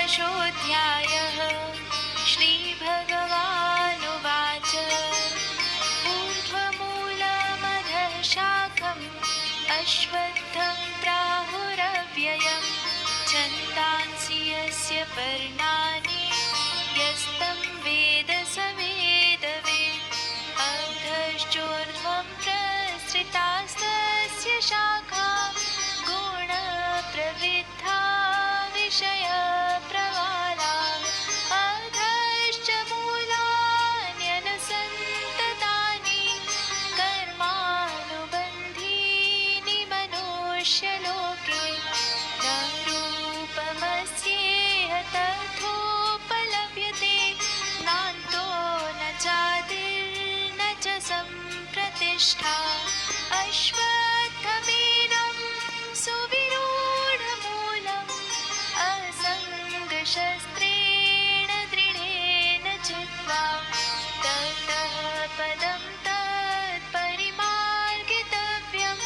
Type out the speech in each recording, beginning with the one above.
षोडशोऽध्यायः। श्रीभगवानुवाच ऊर्ध्वमूलमधः शाखम् अश्वत्थं प्राहुरव्ययम् छन्दांसि यस्य पर्णानि यस्तं वेद स वेदवित्। अधश्चोर्ध्वं प्रसृतास्तस्य शाखा गुणप्रवृद्धा विषयप्रवालाः। अधश्च मूलान्यनुसन्ततानि कर्मानुबन्धीनि मनुष्यलोके। न रूपमस्येह तथोपलभ्यते नान्तो न चादिर्न च सम्प्रतिष्ठा। अश्वत्थमेनं सुविरूढमूलम् असङ्गशस्त्रेण दृढेन चित्वा ततः पदं तत्परिमार्गितव्यं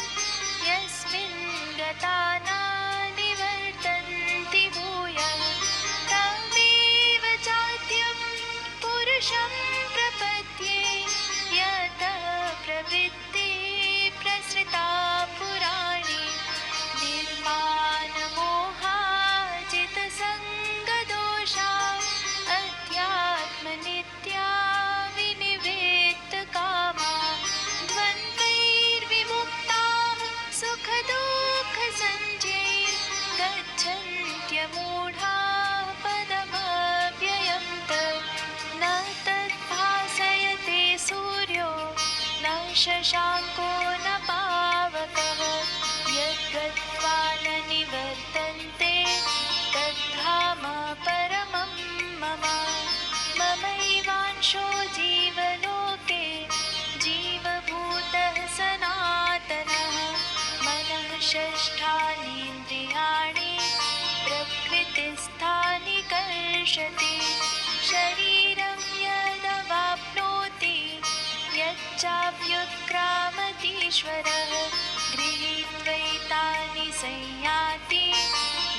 यस्मिन् गता न निवर्तन्ति भूयः। तमेव चाद्यं पुरुषं प्रपद्ये यतः प्रवृत्ति प्रसृता पुराणी। निर्मानमोहाजितसङ्गदोषा अध्यात्मनित्या विनिवृत्तकामा। द्वन्द्वैर्विमुक्ताः सुखदुःखसञ्ज्ञैर्गच्छन्त्यमूढाः पदमव्ययं तत्। न तद्भासयते सूर्यो न शशाङ्को न पावकः यद्गत्वा न निवर्तन्ते तद्धाम परमं मम। ममैवांशो जीवलोके जीवभूतः सनातनः। मनः षष्ठानीन्द्रियाणि प्रकृतिस्थानि कर्षति। शरीरं यदवाप्नोति यच्चाप्युत्क्रामतीश्वरः गृहीत्वैतानि संयाति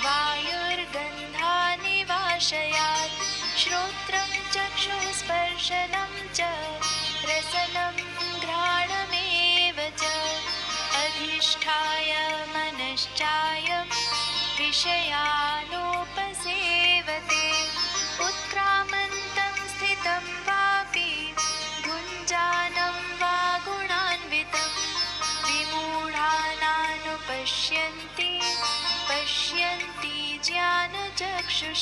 वायुर्गन्धानि वाशयात्। श्रोत्रं चक्षुस्पर्शनं च रसनं घ्राणमेव च अधिष्ठाय मनश्चायं विषयान्